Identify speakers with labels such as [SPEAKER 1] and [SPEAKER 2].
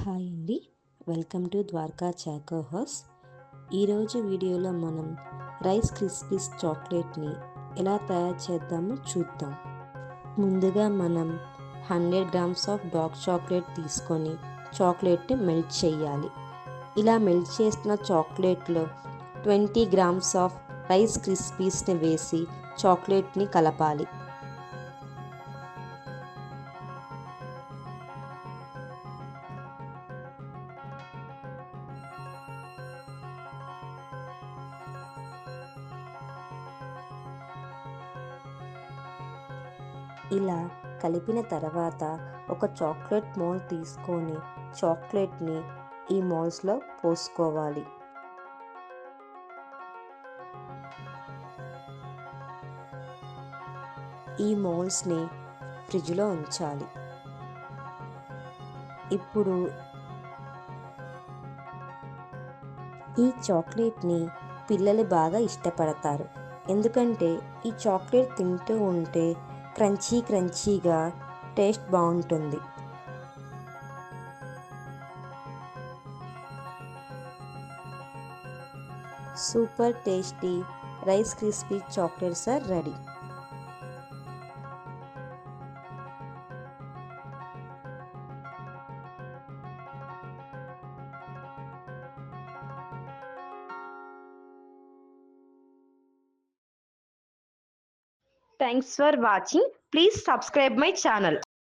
[SPEAKER 1] Hi అండి. Welcome to Dwaraka choco house. ఈరోజు వీడియోలో మనం రైస్ క్రిస్పీస్ చాక్లెట్ని ఎలా తయారు చేద్దామో చూద్దాం. ముందుగా మనం 100 గ్రామ్స్ ఆఫ్ డార్క్ చాక్లెట్ తీసుకొని చాక్లెట్ని మెల్ట్ చేయాలి. ఇలా మెల్ట్ చేసిన చాక్లెట్లో 20 గ్రామ్స్ ఆఫ్ రైస్ క్రిస్పీస్ని వేసి చాక్లెట్ని కలపాలి. ఇలా కలిపిన తర్వాత ఒక చాక్లెట్ మౌల్డ్ తీసుకొని చాక్లెట్ని ఈ మౌల్డ్స్లో పోసుకోవాలి. ఈ మౌల్డ్స్ని ఫ్రిడ్జ్లో ఉంచాలి. ఇప్పుడు ఈ చాక్లెట్ని పిల్లలు బాగా ఇష్టపడతారు. ఎందుకంటే ఈ చాక్లెట్ తింటూ ఉంటే క్రంచీగా టేస్ట్ బాగుంటుంది. Super tasty rice crispy chocolates are ready.
[SPEAKER 2] Thanks for watching. Please subscribe my channel.